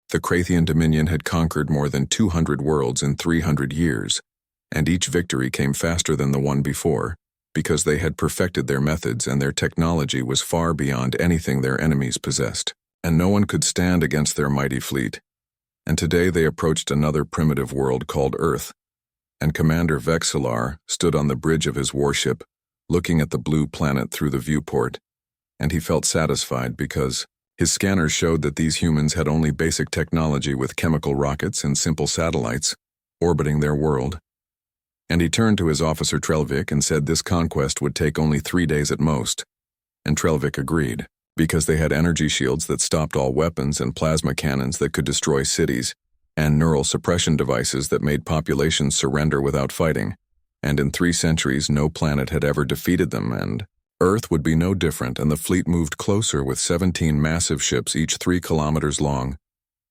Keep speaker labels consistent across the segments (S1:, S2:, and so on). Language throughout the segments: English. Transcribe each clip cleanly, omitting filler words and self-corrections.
S1: The Krathian Dominion had conquered more than 200 worlds in 300 years, and each victory came faster than the one before, because they had perfected their methods and their technology was far beyond anything their enemies possessed, and no one could stand against their mighty fleet. And today they approached another primitive world called Earth, and Commander Vexillar stood on the bridge of his warship, looking at the blue planet through the viewport, and he felt satisfied because his scanners showed that these humans had only basic technology with chemical rockets and simple satellites orbiting their world. And he turned to his officer Trelvik and said this conquest would take only 3 days at most. And Trelvik agreed, because they had energy shields that stopped all weapons and plasma cannons that could destroy cities, and neural suppression devices that made populations surrender without fighting. And in 3 centuries, no planet had ever defeated them, and Earth would be no different, and the fleet moved closer with 17 massive ships, each 3 kilometers long,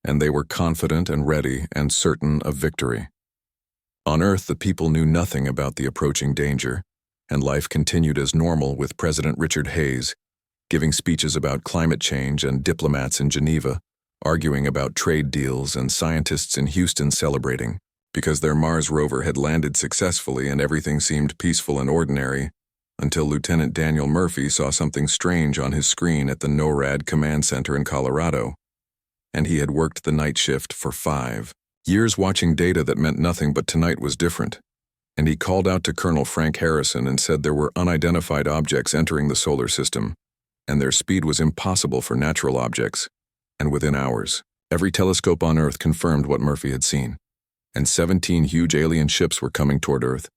S1: and they were confident and ready and certain of victory. On Earth, the people knew nothing about the approaching danger, and life continued as normal with President Richard Hayes giving speeches about climate change and diplomats in Geneva arguing about trade deals and scientists in Houston celebrating because their Mars rover had landed successfully and everything seemed peaceful and ordinary until Lieutenant Daniel Murphy saw something strange on his screen at the NORAD command center in Colorado, and he had worked the night shift for 5 years watching data that meant nothing, but tonight was different. And he called out to Colonel Frank Harrison and said there were unidentified objects entering the solar system, and their speed was impossible for natural objects. And within hours, every telescope on Earth confirmed what Murphy had seen. And 17 huge alien ships were coming toward Earth,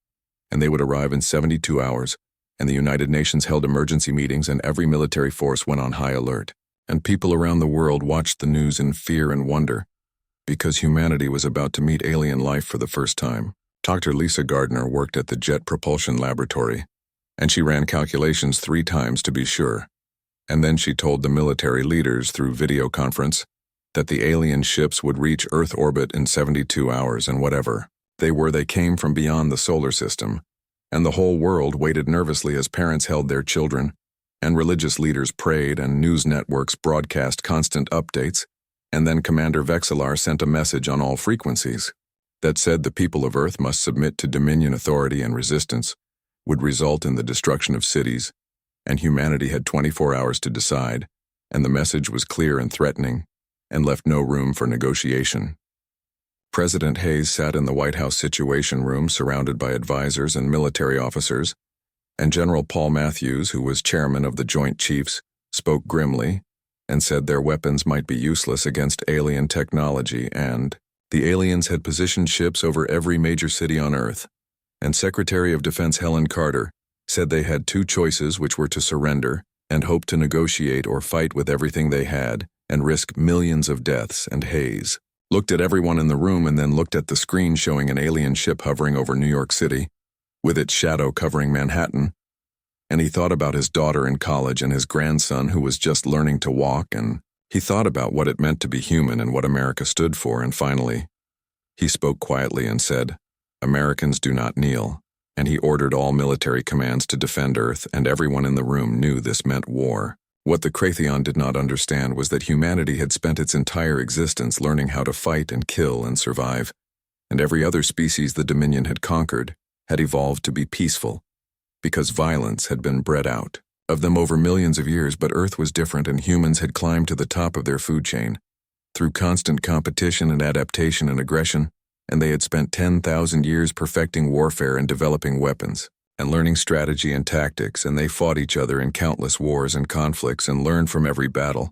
S1: and they would arrive in 72 hours, and the United Nations held emergency meetings and every military force went on high alert. And people around the world watched the news in fear and wonder, because humanity was about to meet alien life for the first time. Dr. Lisa Gardner worked at the Jet Propulsion Laboratory, and she ran calculations 3 times to be sure. And then she told the military leaders through video conference that the alien ships would reach Earth orbit in 72 hours, and whatever they came from beyond the solar system. And the whole world waited nervously as parents held their children, and religious leaders prayed, and news networks broadcast constant updates, and then Commander Vexillar sent a message on all frequencies that said the people of Earth must submit to Dominion authority, and resistance would result in the destruction of cities, and humanity had 24 hours to decide, and the message was clear and threatening, and left no room for negotiation. President Hayes sat in the White House Situation Room surrounded by advisors and military officers, and General Paul Matthews, who was chairman of the Joint Chiefs, spoke grimly and said their weapons might be useless against alien technology, and the aliens had positioned ships over every major city on Earth. And Secretary of Defense Helen Carter said they had 2 choices, which were to surrender and hope to negotiate or fight with everything they had and risk millions of deaths. And Hayes looked at everyone in the room and then looked at the screen showing an alien ship hovering over New York City, with its shadow covering Manhattan, and he thought about his daughter in college and his grandson who was just learning to walk, and he thought about what it meant to be human and what America stood for, and finally, he spoke quietly and said, "Americans do not kneel," and he ordered all military commands to defend Earth, and everyone in the room knew this meant war. What the Krathian did not understand was that humanity had spent its entire existence learning how to fight and kill and survive, and every other species the Dominion had conquered had evolved to be peaceful, because violence had been bred out of them over millions of years. But Earth was different, and humans had climbed to the top of their food chain through constant competition and adaptation and aggression, and they had spent 10,000 years perfecting warfare and developing weapons and learning strategy and tactics, and they fought each other in countless wars and conflicts and learned from every battle.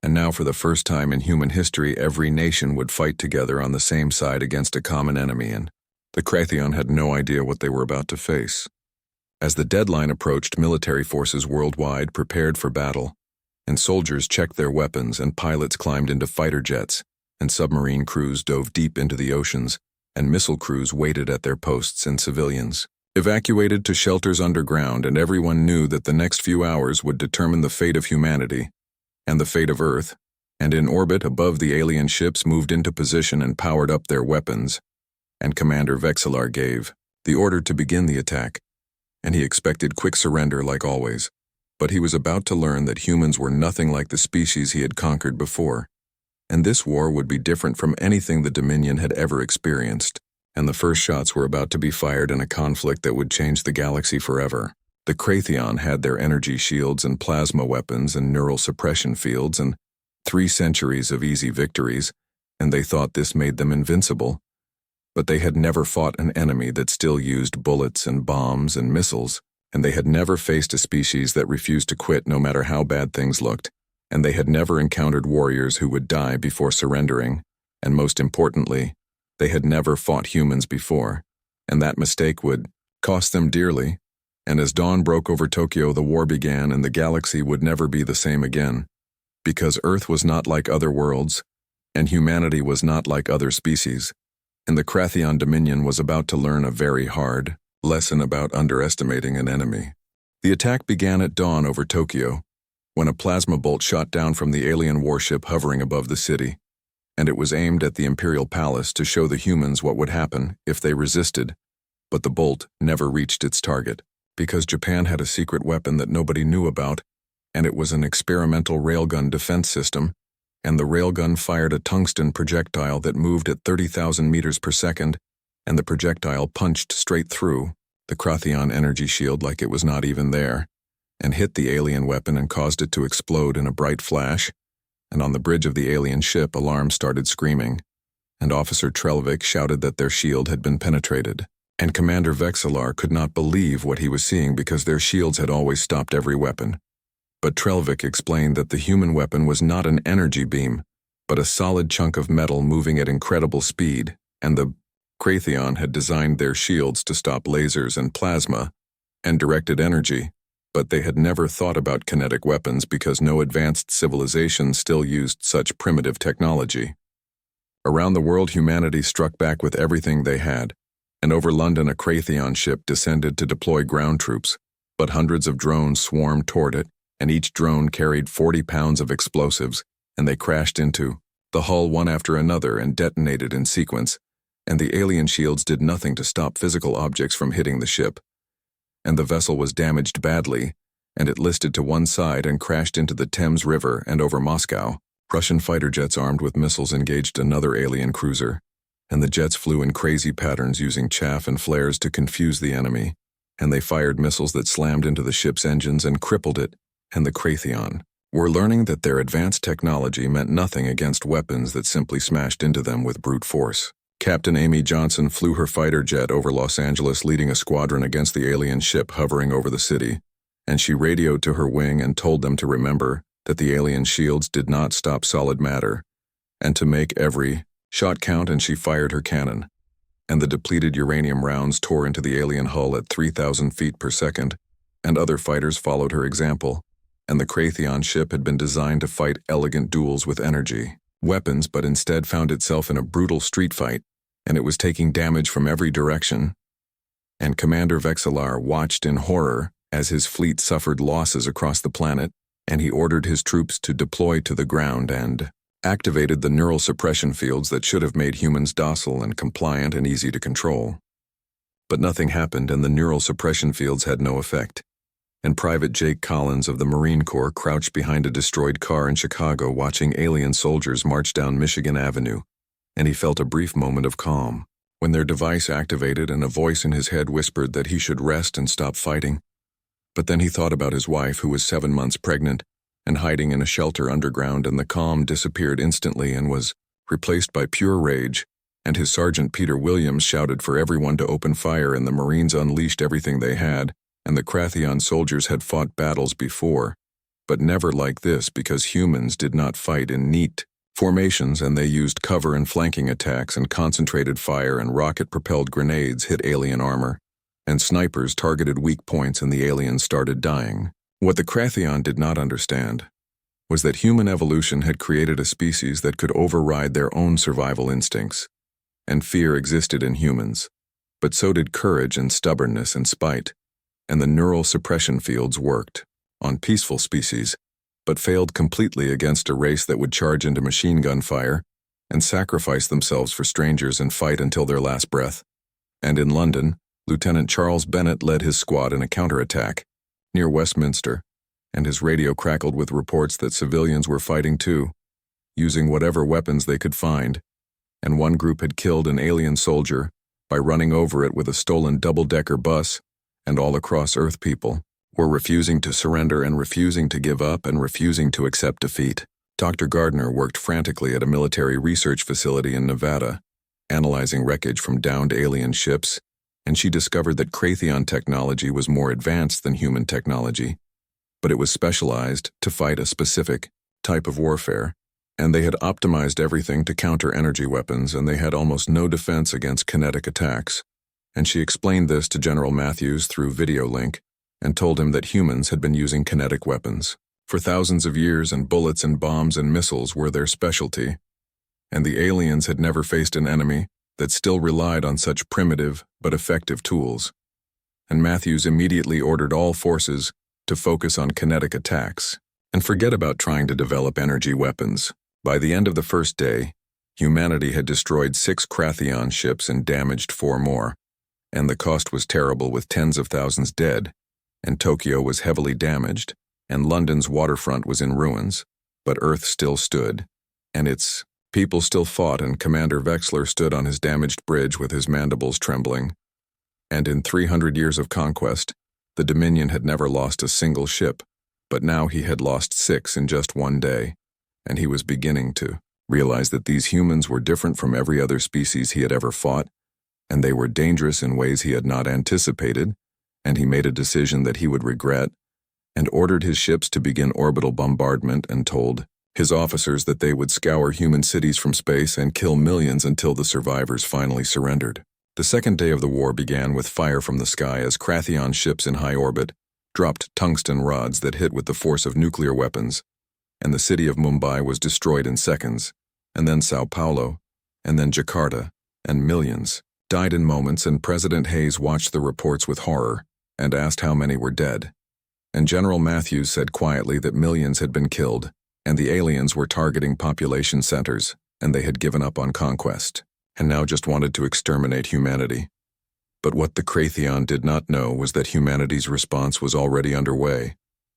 S1: And now, for the first time in human history, every nation would fight together on the same side against a common enemy, and the Krathian had no idea what they were about to face. As the deadline approached, military forces worldwide prepared for battle, and soldiers checked their weapons, and pilots climbed into fighter jets, and submarine crews dove deep into the oceans, and missile crews waited at their posts, and civilians evacuated to shelters underground, and everyone knew that the next few hours would determine the fate of humanity and the fate of Earth. And in orbit above, the alien ships moved into position and powered up their weapons, and Commander Vexillar gave the order to begin the attack. And he expected quick surrender like always, but he was about to learn that humans were nothing like the species he had conquered before. And this war would be different from anything the Dominion had ever experienced, and the first shots were about to be fired in a conflict that would change the galaxy forever. The Kratheon had their energy shields and plasma weapons and neural suppression fields and 3 centuries of easy victories, and they thought this made them invincible. But they had never fought an enemy that still used bullets and bombs and missiles, and they had never faced a species that refused to quit no matter how bad things looked, and they had never encountered warriors who would die before surrendering, and most importantly, they had never fought humans before, and that mistake would cost them dearly. And as dawn broke over Tokyo, the war began, and the galaxy would never be the same again, because Earth was not like other worlds, and humanity was not like other species, and the Kratheon Dominion was about to learn a very hard lesson about underestimating an enemy. The attack began at dawn over Tokyo, when a plasma bolt shot down from the alien warship hovering above the city, and it was aimed at the Imperial Palace to show the humans what would happen if they resisted, but the bolt never reached its target, because Japan had a secret weapon that nobody knew about, and it was an experimental railgun defense system, and the railgun fired a tungsten projectile that moved at 30,000 meters per second, and the projectile punched straight through the Kratheon energy shield like it was not even there, and hit the alien weapon and caused it to explode in a bright flash, and on the bridge of the alien ship alarms started screaming, and Officer Trelvik shouted that their shield had been penetrated, and Commander Vexillar could not believe what he was seeing because their shields had always stopped every weapon. But Trelvik explained that the human weapon was not an energy beam, but a solid chunk of metal moving at incredible speed, and the Kratheon had designed their shields to stop lasers and plasma and directed energy, but they had never thought about kinetic weapons because no advanced civilization still used such primitive technology. Around the world, humanity struck back with everything they had, and over London a Kratheon ship descended to deploy ground troops, but hundreds of drones swarmed toward it, and each drone carried 40 pounds of explosives, and they crashed into the hull one after another and detonated in sequence, and the alien shields did nothing to stop physical objects from hitting the ship. And the vessel was damaged badly, and it listed to one side and crashed into the Thames River and over Moscow. Russian fighter jets armed with missiles engaged another alien cruiser, and the jets flew in crazy patterns using chaff and flares to confuse the enemy, and they fired missiles that slammed into the ship's engines and crippled it, and the Kratheon were learning that their advanced technology meant nothing against weapons that simply smashed into them with brute force. Captain Amy Johnson flew her fighter jet over Los Angeles leading a squadron against the alien ship hovering over the city, and she radioed to her wing and told them to remember that the alien shields did not stop solid matter, and to make every shot count, and she fired her cannon, and the depleted uranium rounds tore into the alien hull at 3,000 feet per second, and other fighters followed her example, and the Kratheon ship had been designed to fight elegant duels with energy weapons, but instead found itself in a brutal street fight, and it was taking damage from every direction, and Commander Vexillar watched in horror as his fleet suffered losses across the planet, and he ordered his troops to deploy to the ground and activated the neural suppression fields that should have made humans docile and compliant and easy to control. But nothing happened, and the neural suppression fields had no effect, and Private Jake Collins of the Marine Corps crouched behind a destroyed car in Chicago watching alien soldiers march down Michigan Avenue, and he felt a brief moment of calm when their device activated and a voice in his head whispered that he should rest and stop fighting. But then he thought about his wife, who was 7 months pregnant and hiding in a shelter underground, and the calm disappeared instantly and was replaced by pure rage, and his Sergeant Peter Williams shouted for everyone to open fire, and the Marines unleashed everything they had, and the Kratheon soldiers had fought battles before, but never like this because humans did not fight in neat formations, and they used cover and flanking attacks, and concentrated fire and rocket-propelled grenades hit alien armor, and snipers targeted weak points, and the aliens started dying. What the Kratheon did not understand was that human evolution had created a species that could override their own survival instincts, and fear existed in humans, but so did courage and stubbornness and spite, and the neural suppression fields worked on peaceful species, but failed completely against a race that would charge into machine gun fire and sacrifice themselves for strangers and fight until their last breath. And in London, Lieutenant Charles Bennett led his squad in a counterattack near Westminster, and his radio crackled with reports that civilians were fighting too. using whatever weapons they could find, and one group had killed an alien soldier by running over it with a stolen double-decker bus, and all across Earth people were refusing to surrender and refusing to give up and refusing to accept defeat. Dr. Gardner worked frantically at a military research facility in Nevada, analyzing wreckage from downed alien ships, and she discovered that Kratheon technology was more advanced than human technology, but it was specialized to fight a specific type of warfare, and they had optimized everything to counter energy weapons, and they had almost no defense against kinetic attacks. And she explained this to General Matthews through video link and told him that humans had been using kinetic weapons for thousands of years, and bullets and bombs and missiles were their specialty, and the aliens had never faced an enemy that still relied on such primitive but effective tools. And Matthews immediately ordered all forces to focus on kinetic attacks and forget about trying to develop energy weapons. By the end of the first day, humanity had destroyed 6 Kratheon ships and damaged 4 more, and the cost was terrible, with tens of thousands dead, and Tokyo was heavily damaged, and London's waterfront was in ruins, but Earth still stood, and its people still fought, and Commander Vexler stood on his damaged bridge with his mandibles trembling. And in 300 years of conquest, the Dominion had never lost a single ship, but now he had lost 6 in just one day, and he was beginning to realize that these humans were different from every other species he had ever fought, and they were dangerous in ways he had not anticipated, and he made a decision that he would regret, and ordered his ships to begin orbital bombardment, and told his officers that they would scour human cities from space and kill millions until the survivors finally surrendered. The second day of the war began with fire from the sky as Kratheon ships in high orbit dropped tungsten rods that hit with the force of nuclear weapons, and the city of Mumbai was destroyed in seconds, and then Sao Paulo, and then Jakarta, and millions died in moments, and President Hayes watched the reports with horror and asked how many were dead. And General Matthews said quietly that millions had been killed, and the aliens were targeting population centers, and they had given up on conquest, and now just wanted to exterminate humanity. But what the Kratheon did not know was that humanity's response was already underway,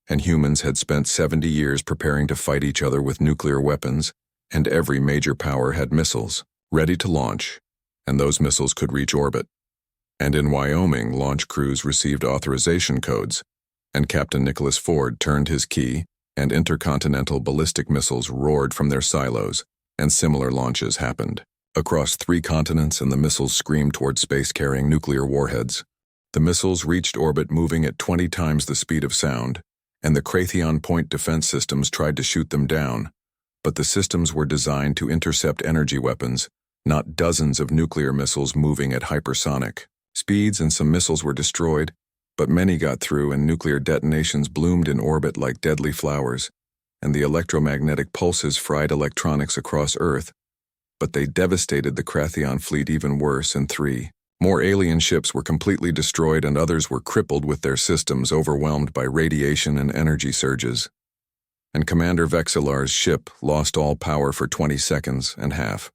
S1: and humans had spent 70 years preparing to fight each other with nuclear weapons, and every major power had missiles ready to launch, and those missiles could reach orbit. And in Wyoming, launch crews received authorization codes, and Captain Nicholas Ford turned his key, and intercontinental ballistic missiles roared from their silos, and similar launches happened across 3 continents, and the missiles screamed toward space carrying nuclear warheads. The missiles reached orbit moving at 20 times the speed of sound, and the Kratheon point defense systems tried to shoot them down, but the systems were designed to intercept energy weapons, not dozens of nuclear missiles moving at hypersonic speeds, and some missiles were destroyed, but many got through, and nuclear detonations bloomed in orbit like deadly flowers, and the electromagnetic pulses fried electronics across Earth, but they devastated the Kratheon fleet even worse, and 3 more alien ships were completely destroyed, and others were crippled with their systems overwhelmed by radiation and energy surges. And Commander Vexelar's ship lost all power for 20 seconds and half.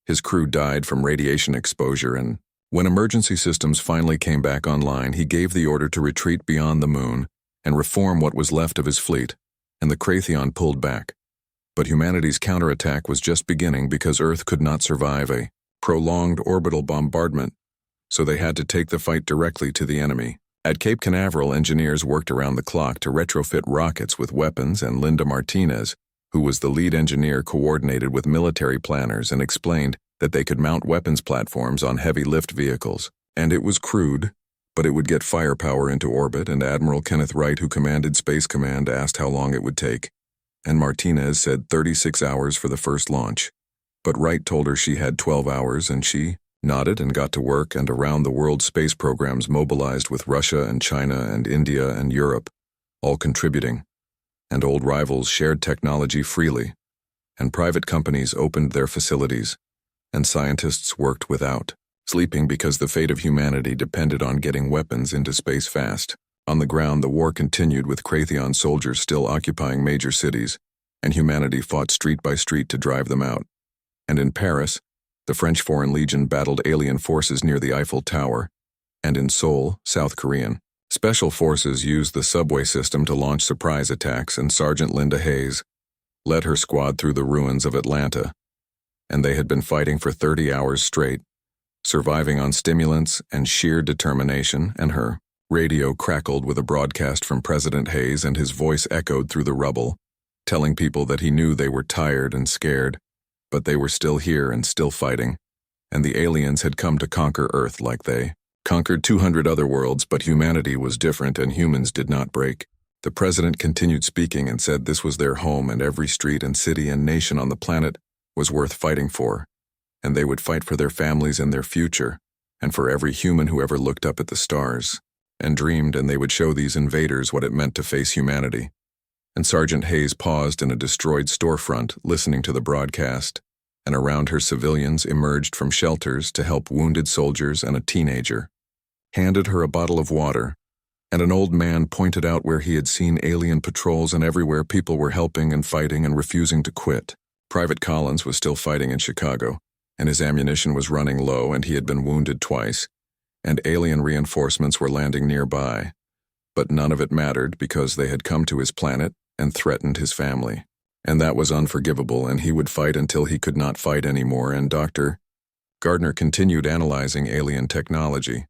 S1: His crew died from radiation exposure, and when emergency systems finally came back online, he gave the order to retreat beyond the moon and reform what was left of his fleet, and the Kratheon pulled back. But humanity's counterattack was just beginning because Earth could not survive a prolonged orbital bombardment, so they had to take the fight directly to the enemy. At Cape Canaveral, engineers worked around the clock to retrofit rockets with weapons, and Linda Martinez, who was the lead engineer, coordinated with military planners and explained that they could mount weapons platforms on heavy lift vehicles. And it was crude, but it would get firepower into orbit, and Admiral Kenneth Wright, who commanded Space Command, asked how long it would take, and Martinez said 36 hours for the first launch. But Wright told her she had 12 hours, and she nodded and got to work, and around the world space programs mobilized with Russia and China and India and Europe, all contributing, and old rivals shared technology freely, and private companies opened their facilities, and scientists worked without sleeping because the fate of humanity depended on getting weapons into space fast. On the ground, the war continued with Kratheon soldiers still occupying major cities, and humanity fought street by street to drive them out. And in Paris, the French Foreign Legion battled alien forces near the Eiffel Tower, and in Seoul, South Korean special forces used the subway system to launch surprise attacks, and Sergeant Linda Hayes led her squad through the ruins of Atlanta, and they had been fighting for 30 hours straight, surviving on stimulants and sheer determination, and her radio crackled with a broadcast from President Hayes, and his voice echoed through the rubble, telling people that he knew they were tired and scared, but they were still here and still fighting, and the aliens had come to conquer Earth like they conquered 200 other worlds, but humanity was different and humans did not break. The president continued speaking and said this was their home, and every street and city and nation on the planet was worth fighting for, and they would fight for their families and their future, and for every human who ever looked up at the stars and dreamed, and they would show these invaders what it meant to face humanity. And Sergeant Hayes paused in a destroyed storefront, listening to the broadcast, and around her civilians emerged from shelters to help wounded soldiers, and a teenager handed her a bottle of water, and an old man pointed out where he had seen alien patrols, and everywhere people were helping and fighting and refusing to quit. Private Collins was still fighting in Chicago, and his ammunition was running low, and he had been wounded twice, and alien reinforcements were landing nearby. But none of it mattered because they had come to his planet and threatened his family. And that was unforgivable, and he would fight until he could not fight anymore. And Dr. Gardner continued analyzing alien technology.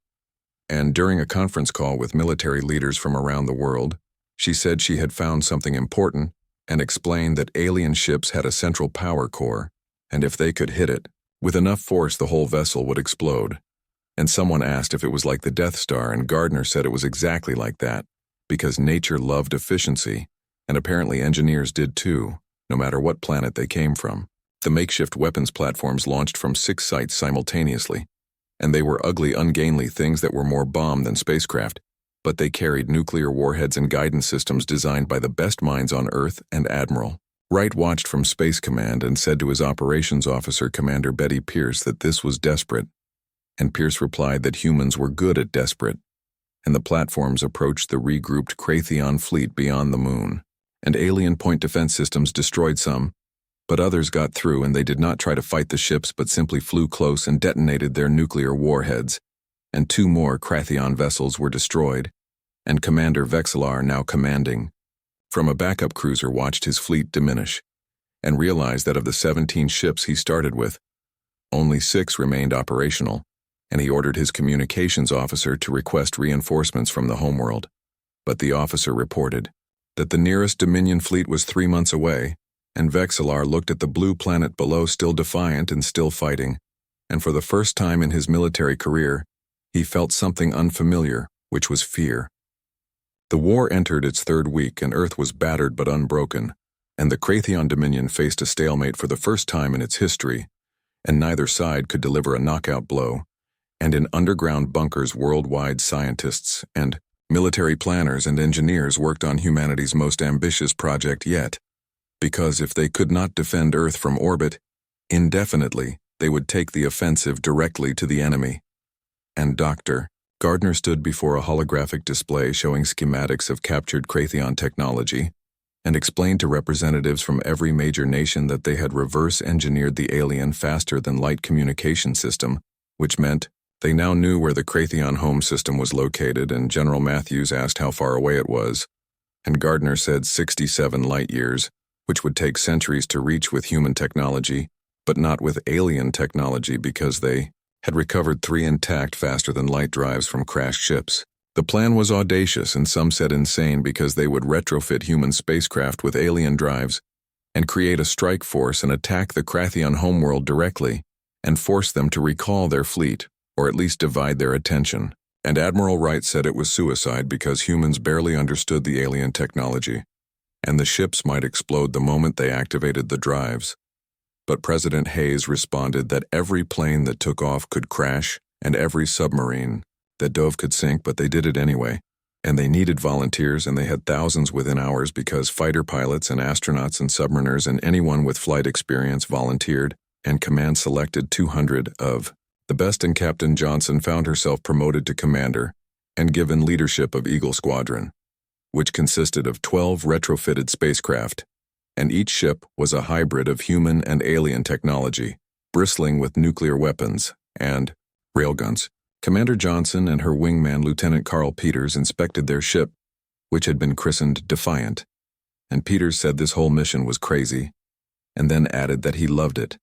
S1: And during a conference call with military leaders from around the world, she said she had found something important and explained that alien ships had a central power core, and if they could hit it, with enough force the whole vessel would explode. And someone asked if it was like the Death Star, and Gardner said it was exactly like that, because nature loved efficiency, and apparently engineers did too, no matter what planet they came from. The makeshift weapons platforms launched from 6 sites simultaneously, and they were ugly, ungainly things that were more bomb than spacecraft, but they carried nuclear warheads and guidance systems designed by the best minds on Earth. And Admiral Wright watched from Space Command and said to his operations officer, Commander Betty Pierce, that this was desperate, and Pierce replied that humans were good at desperate, and the platforms approached the regrouped Kratheon fleet beyond the moon, and alien point defense systems destroyed some, but others got through, and they did not try to fight the ships but simply flew close and detonated their nuclear warheads, and 2 more Kratheon vessels were destroyed, and Commander Vexillar, now commanding from a backup cruiser, watched his fleet diminish, and realized that of the 17 ships he started with, only 6 remained operational, and he ordered his communications officer to request reinforcements from the homeworld. But the officer reported that the nearest Dominion fleet was 3 months away, and Vexillar looked at the blue planet below, still defiant and still fighting, and for the first time in his military career, he felt something unfamiliar, which was fear. The war entered its 3rd week, and Earth was battered but unbroken, and the Kratheon Dominion faced a stalemate for the first time in its history, and neither side could deliver a knockout blow. And in underground bunkers worldwide, scientists and military planners and engineers worked on humanity's most ambitious project yet, because if they could not defend Earth from orbit indefinitely, they would take the offensive directly to the enemy. And Dr. Gardner stood before a holographic display showing schematics of captured Kratheon technology, and explained to representatives from every major nation that they had reverse-engineered the alien faster-than-light communication system, which meant they now knew where the Kratheon home system was located. And General Matthews asked how far away it was, and Gardner said 67 light-years, which would take centuries to reach with human technology, but not with alien technology, because they had recovered 3 intact faster-than-light drives from crashed ships. The plan was audacious, and some said insane, because they would retrofit human spacecraft with alien drives and create a strike force and attack the Kratheon homeworld directly and force them to recall their fleet, or at least divide their attention. And Admiral Wright said it was suicide because humans barely understood the alien technology, and the ships might explode the moment they activated the drives. But President Hayes responded that every plane that took off could crash, and every submarine that dove could sink, but they did it anyway. And they needed volunteers, and they had thousands within hours, because fighter pilots and astronauts and submariners and anyone with flight experience volunteered, and command selected 200 of the best, and Captain Johnson found herself promoted to commander and given leadership of Eagle Squadron, which consisted of 12 retrofitted spacecraft, and each ship was a hybrid of human and alien technology, bristling with nuclear weapons and railguns. Commander Johnson and her wingman Lieutenant Carl Peters inspected their ship, which had been christened Defiant, and Peters said this whole mission was crazy, and then added that he loved it.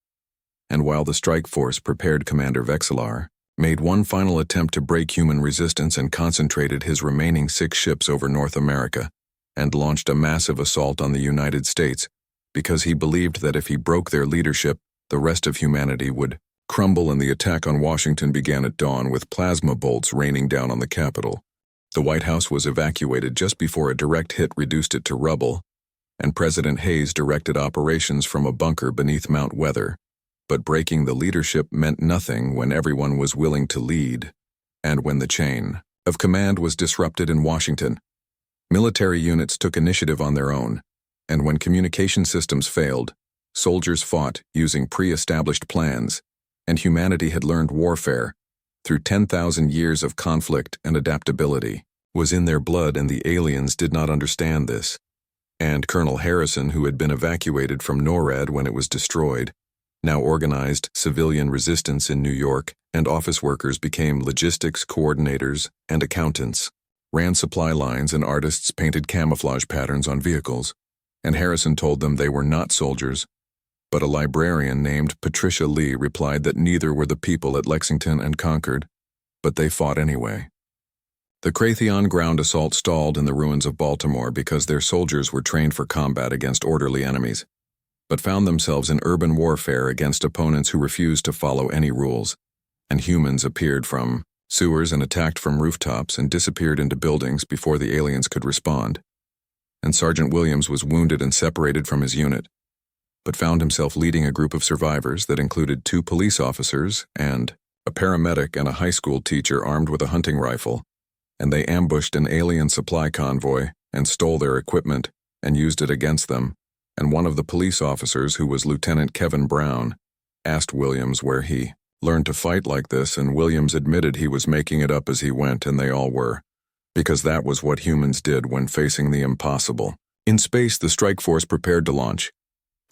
S1: And while the strike force prepared, Commander Vexillar made one final attempt to break human resistance and concentrated his remaining 6 ships over North America and launched a massive assault on the United States because he believed that if he broke their leadership, the rest of humanity would crumble, and the attack on Washington began at dawn with plasma bolts raining down on the Capitol. The White House was evacuated just before a direct hit reduced it to rubble, and President Hayes directed operations from a bunker beneath Mount Weather. But breaking the leadership meant nothing when everyone was willing to lead, and when the chain of command was disrupted in Washington. Military units took initiative on their own, and when communication systems failed, soldiers fought using pre-established plans, and humanity had learned warfare through 10,000 years of conflict, and adaptability was in their blood, and the aliens did not understand this. And Colonel Harrison, who had been evacuated from NORAD when it was destroyed, now organized civilian resistance in New York, and office workers became logistics coordinators and accountants, ran supply lines, and artists painted camouflage patterns on vehicles. And Harrison told them they were not soldiers, but a librarian named Patricia Lee replied that neither were the people at Lexington and Concord, but they fought anyway. The Raytheon ground assault stalled in the ruins of Baltimore because their soldiers were trained for combat against orderly enemies, but found themselves in urban warfare against opponents who refused to follow any rules, and humans appeared from sewers and attacked from rooftops and disappeared into buildings before the aliens could respond. And Sergeant Williams was wounded and separated from his unit, but found himself leading a group of survivors that included 2 police officers and a paramedic and a high school teacher armed with a hunting rifle, and they ambushed an alien supply convoy and stole their equipment and used it against them. And one of the police officers, who was Lieutenant Kevin Brown, asked Williams where he learned to fight like this, and Williams admitted he was making it up as he went, and they all were, because that was what humans did when facing the impossible. In space, the strike force prepared to launch,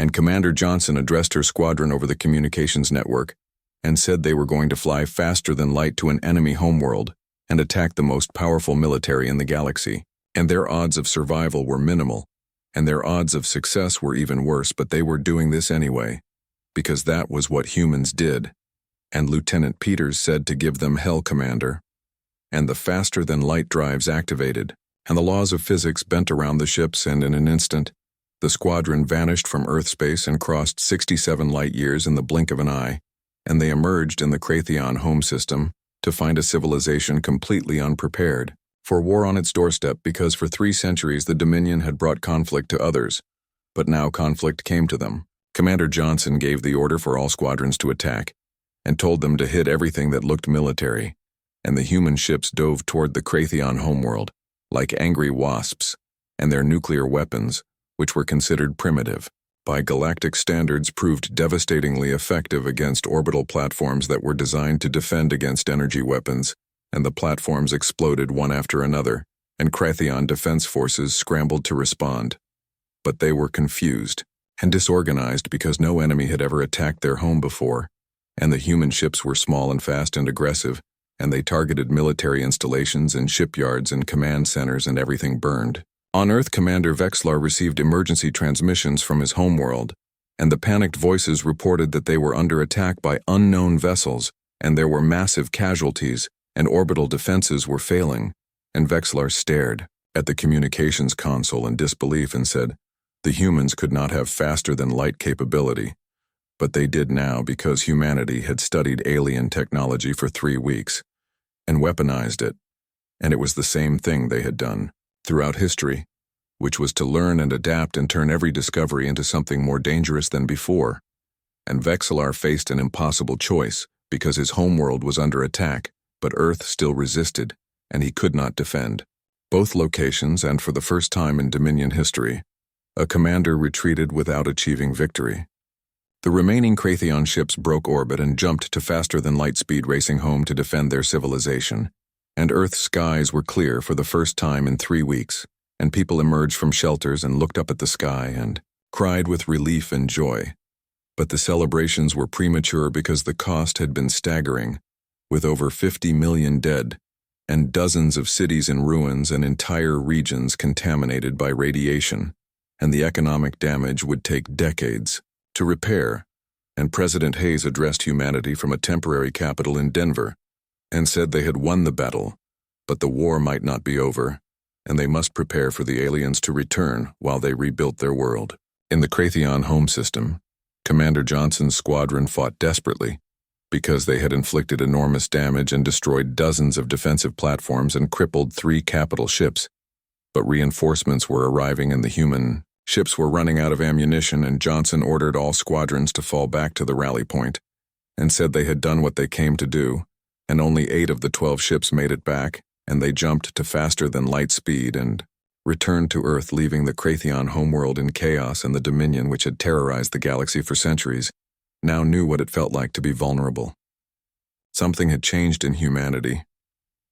S1: and Commander Johnson addressed her squadron over the communications network and said they were going to fly faster than light to an enemy homeworld and attack the most powerful military in the galaxy, and their odds of survival were minimal, and their odds of success were even worse, but they were doing this anyway, because that was what humans did, and Lieutenant Peters said to give them hell, Commander. And the faster-than-light drives activated, and the laws of physics bent around the ships, and in an instant, the squadron vanished from Earth space and crossed 67 light-years in the blink of an eye, and they emerged in the Raytheon home system to find a civilization completely unprepared for war on its doorstep, because for 3 centuries the Dominion had brought conflict to others, but now conflict came to them. Commander Johnson gave the order for all squadrons to attack, and told them to hit everything that looked military, and the human ships dove toward the Raytheon homeworld like angry wasps, and their nuclear weapons, which were considered primitive by galactic standards, proved devastatingly effective against orbital platforms that were designed to defend against energy weapons, and the platforms exploded one after another, and Raytheon defense forces scrambled to respond. But they were confused and disorganized because no enemy had ever attacked their home before, and the human ships were small and fast and aggressive, and they targeted military installations and shipyards and command centers, and everything burned. On Earth, Commander Vexillar received emergency transmissions from his homeworld, and the panicked voices reported that they were under attack by unknown vessels, and there were massive casualties, and orbital defenses were failing. And Vexillar stared at the communications console in disbelief and said, the humans could not have faster-than-light capability, but they did now because humanity had studied alien technology for 3 weeks and weaponized it, and it was the same thing they had done throughout history, which was to learn and adapt and turn every discovery into something more dangerous than before. And Vexillar faced an impossible choice because his homeworld was under attack, but Earth still resisted, and he could not defend both locations. And for the first time in Dominion history, a commander retreated without achieving victory. The remaining Raytheon ships broke orbit and jumped to faster-than-light speed, racing home to defend their civilization. And Earth's skies were clear for the first time in 3 weeks, and people emerged from shelters and looked up at the sky and cried with relief and joy. But the celebrations were premature because the cost had been staggering, with over 50 million dead, and dozens of cities in ruins and entire regions contaminated by radiation. and the economic damage would take decades to repair. And President Hayes addressed humanity from a temporary capital in Denver and said they had won the battle, but the war might not be over, and they must prepare for the aliens to return while they rebuilt their world. In the Kratheon home system, Commander Johnson's squadron fought desperately because they had inflicted enormous damage and destroyed dozens of defensive platforms and crippled 3 capital ships. But reinforcements were arriving and the human ships were running out of ammunition, and Johnson ordered all squadrons to fall back to the rally point and said they had done what they came to do, and only 8 of the 12 ships made it back, and they jumped to faster-than-light speed and returned to Earth, leaving the Kratheon homeworld in chaos, and the Dominion, which had terrorized the galaxy for centuries, now knew what it felt like to be vulnerable. Something had changed in humanity,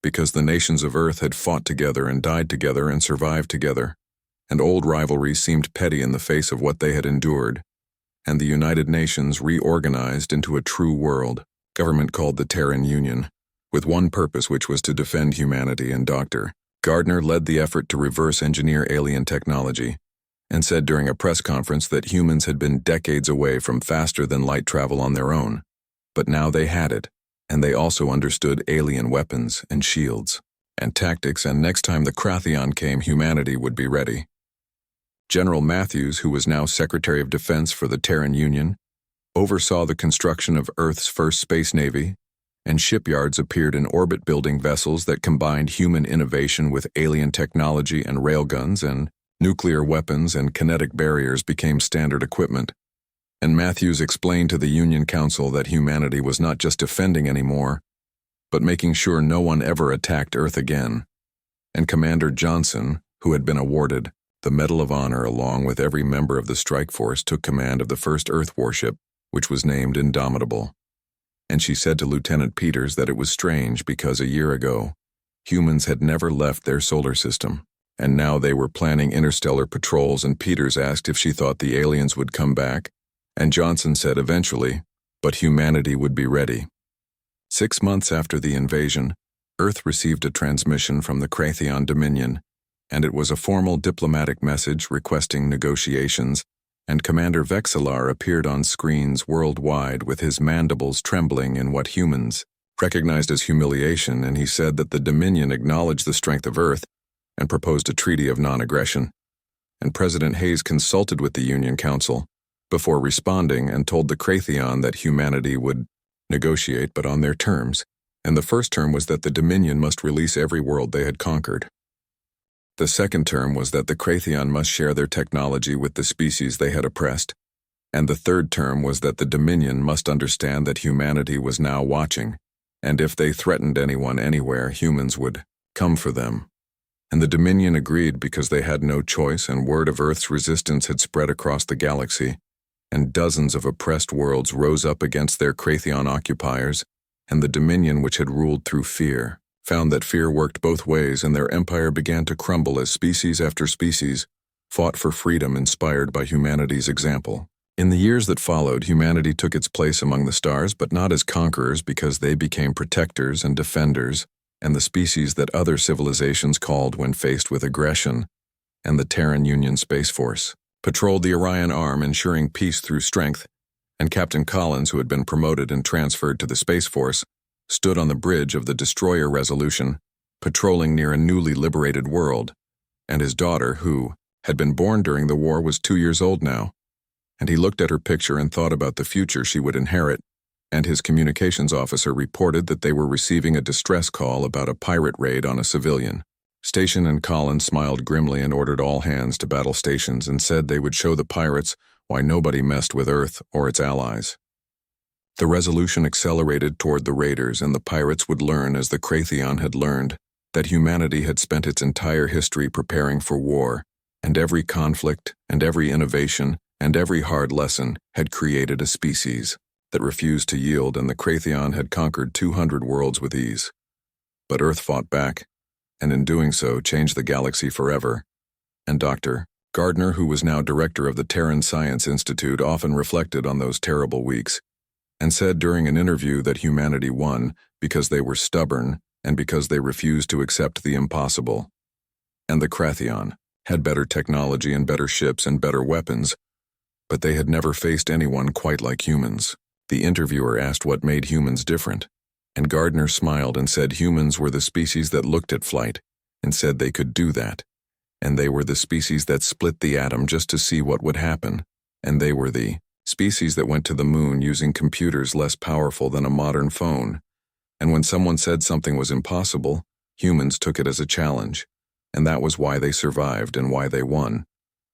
S1: because the nations of Earth had fought together and died together and survived together, and old rivalries seemed petty in the face of what they had endured, and the United Nations reorganized into a true world government called the Terran Union, with one purpose, which was to defend humanity, and Dr. Gardner led the effort to reverse engineer alien technology, and said during a press conference that humans had been decades away from faster-than-light travel on their own, but now they had it, and they also understood alien weapons and shields and tactics, and next time the Kratheon came, humanity would be ready. General Matthews, who was now Secretary of Defense for the Terran Union, oversaw the construction of Earth's first space navy, and shipyards appeared in orbit building vessels that combined human innovation with alien technology, and railguns and nuclear weapons and kinetic barriers became standard equipment. And Matthews explained to the Union Council that humanity was not just defending anymore, but making sure no one ever attacked Earth again. And Commander Johnson, who had been awarded the Medal of Honor along with every member of the strike force, took command of the first Earth warship, which was named Indomitable. And she said to Lieutenant Peters that it was strange because a year ago, humans had never left their solar system, and now they were planning interstellar patrols, and Peters asked if she thought the aliens would come back, and Johnson said eventually, but humanity would be ready. 6 months after the invasion, Earth received a transmission from the Kratheon Dominion, and it was a formal diplomatic message requesting negotiations, and Commander Vexillar appeared on screens worldwide with his mandibles trembling in what humans recognized as humiliation, and he said that the Dominion acknowledged the strength of Earth and proposed a treaty of non-aggression. And President Hayes consulted with the Union Council before responding and told the Kratheon that humanity would negotiate, but on their terms, and the first term was that the Dominion must release every world they had conquered. The second term was that the Kratheon must share their technology with the species they had oppressed, and the third term was that the Dominion must understand that humanity was now watching, and if they threatened anyone anywhere, humans would come for them. And the Dominion agreed because they had no choice, and word of Earth's resistance had spread across the galaxy, and dozens of oppressed worlds rose up against their Kratheon occupiers, and the Dominion, which had ruled through fear, found that fear worked both ways, and their empire began to crumble as species after species fought for freedom inspired by humanity's example. In the years that followed, humanity took its place among the stars, but not as conquerors, because they became protectors and defenders, and the species that other civilizations called when faced with aggression, and the Terran Union Space Force patrolled the Orion Arm, ensuring peace through strength, and Captain Collins, who had been promoted and transferred to the Space Force, stood on the bridge of the destroyer Resolution, patrolling near a newly liberated world, and his daughter, who had been born during the war, was 2 years old now, and he looked at her picture and thought about the future she would inherit, and his communications officer reported that they were receiving a distress call about a pirate raid on a civilian station, and Collins smiled grimly and ordered all hands to battle stations and said they would show the pirates why nobody messed with Earth or its allies. The Resolution accelerated toward the raiders, and the pirates would learn, as the Kratheon had learned, that humanity had spent its entire history preparing for war, and every conflict, and every innovation, and every hard lesson had created a species that refused to yield, and the Kratheon had conquered 200 worlds with ease. But Earth fought back, and in doing so changed the galaxy forever, and Dr. Gardner, who was now director of the Terran Science Institute, often reflected on those terrible weeks, and said during an interview that humanity won because they were stubborn and because they refused to accept the impossible. And the Kratheon, had better technology and better ships and better weapons, but they had never faced anyone quite like humans. The interviewer asked what made humans different, and Gardner smiled and said humans were the species that looked at flight and said they could do that, and they were the species that split the atom just to see what would happen, and they were the species that went to the moon using computers less powerful than a modern phone. And when someone said something was impossible, humans took it as a challenge, and that was why they survived and why they won.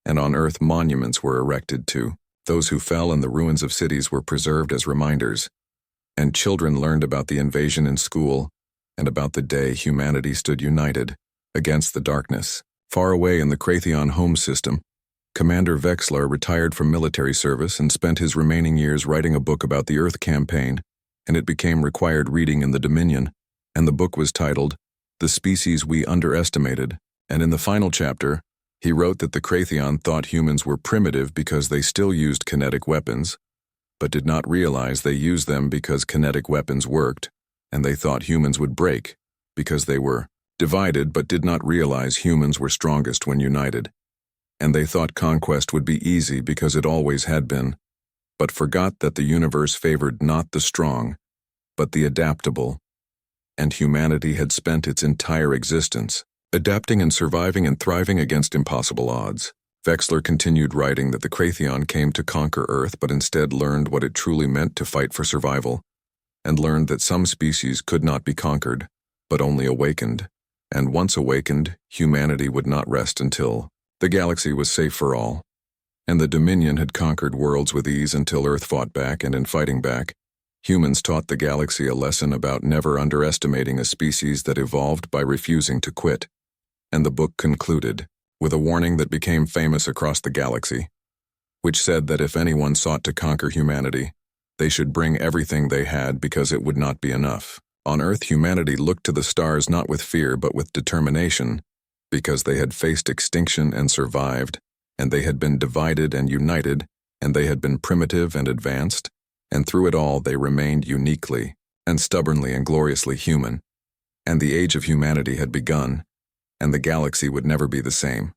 S1: And on Earth, monuments were erected to those who fell, and the ruins of cities were preserved as reminders. And children learned about the invasion in school and about the day humanity stood united against the darkness. Far away in the Kratheon home system, Commander Vexler retired from military service and spent his remaining years writing a book about the Earth campaign, and it became required reading in the Dominion, and the book was titled The Species We Underestimated, and in the final chapter, he wrote that the Kratheon thought humans were primitive because they still used kinetic weapons, but did not realize they used them because kinetic weapons worked, and they thought humans would break because they were divided, but did not realize humans were strongest when united. And they thought conquest would be easy because it always had been, but forgot that the universe favored not the strong, but the adaptable, and humanity had spent its entire existence adapting and surviving and thriving against impossible odds. Vexler continued writing that the Kratheon came to conquer Earth, but instead learned what it truly meant to fight for survival, and learned that some species could not be conquered, but only awakened, and once awakened, humanity would not rest until the galaxy was safe for all. And the Dominion had conquered worlds with ease until Earth fought back, and in fighting back, humans taught the galaxy a lesson about never underestimating a species that evolved by refusing to quit. And the book concluded with a warning that became famous across the galaxy, which said that if anyone sought to conquer humanity, they should bring everything they had because it would not be enough. On Earth, humanity looked to the stars not with fear but with determination, because they had faced extinction and survived, and they had been divided and united, and they had been primitive and advanced, and through it all they remained uniquely and stubbornly and gloriously human. And the age of humanity had begun, and the galaxy would never be the same.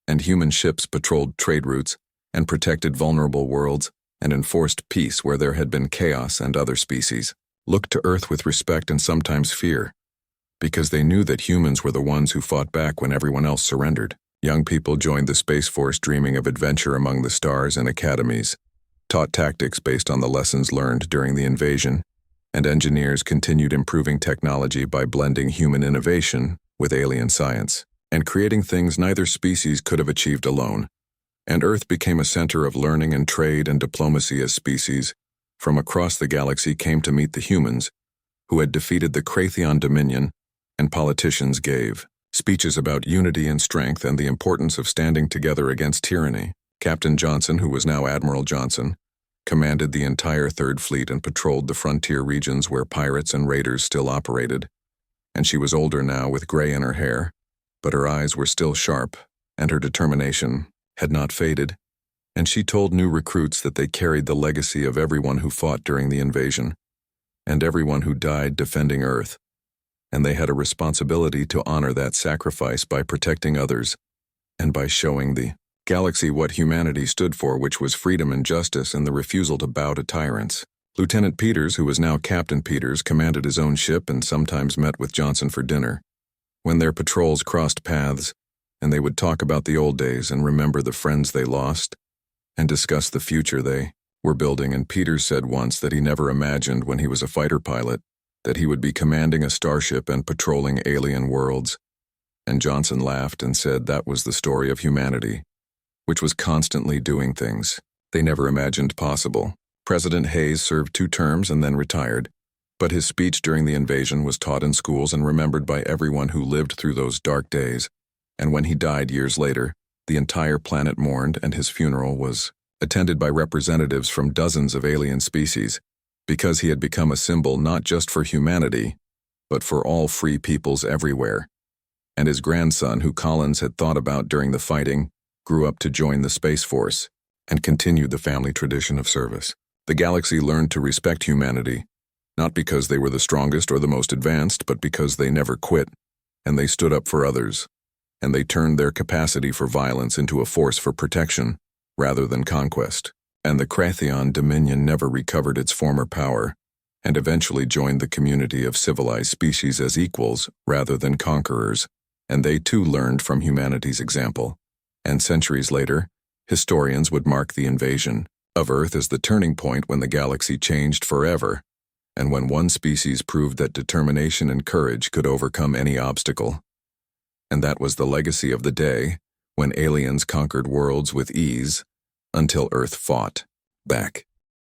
S1: And human ships patrolled trade routes and protected vulnerable worlds and enforced peace where there had been chaos, and other species looked to Earth with respect and sometimes fear, because they knew that humans were the ones who fought back when everyone else surrendered. Young people joined the Space Force dreaming of adventure among the stars and academies, taught tactics based on the lessons learned during the invasion, and engineers continued improving technology by blending human innovation with alien science, and creating things neither species could have achieved alone. And Earth became a center of learning and trade and diplomacy as species from across the galaxy came to meet the humans, who had defeated the Kratheon Dominion, and politicians gave speeches about unity and strength and the importance of standing together against tyranny. Captain Johnson, who was now Admiral Johnson, commanded the entire Third Fleet and patrolled the frontier regions where pirates and raiders still operated. And she was older now with gray in her hair, but her eyes were still sharp, and her determination had not faded. And she told new recruits that they carried the legacy of everyone who fought during the invasion, and everyone who died defending Earth, and they had a responsibility to honor that sacrifice by protecting others, and by showing the galaxy what humanity stood for, which was freedom and justice and the refusal to bow to tyrants. Lieutenant Peters, who was now Captain Peters, commanded his own ship and sometimes met with Johnson for dinner. When their patrols crossed paths, and they would talk about the old days and remember the friends they lost, and discuss the future they were building, and Peters said once that he never imagined when he was a fighter pilot that he would be commanding a starship and patrolling alien worlds. And Johnson laughed and said that was the story of humanity, which was constantly doing things they never imagined possible. President Hayes served 2 terms and then retired, but his speech during the invasion was taught in schools and remembered by everyone who lived through those dark days. And when he died years later, the entire planet mourned, and his funeral was attended by representatives from dozens of alien species, because he had become a symbol not just for humanity, but for all free peoples everywhere. And his grandson, who Collins had thought about during the fighting, grew up to join the Space Force and continued the family tradition of service. The galaxy learned to respect humanity, not because they were the strongest or the most advanced, but because they never quit, and they stood up for others. and they turned their capacity for violence into a force for protection, rather than conquest. And the Krathion Dominion never recovered its former power, and eventually joined the community of civilized species as equals rather than conquerors, and they too learned from humanity's example. And centuries later, historians would mark the invasion of Earth as the turning point when the galaxy changed forever, and when one species proved that determination and courage could overcome any obstacle. And that was the legacy of the day, when aliens conquered worlds with ease, until Earth fought back.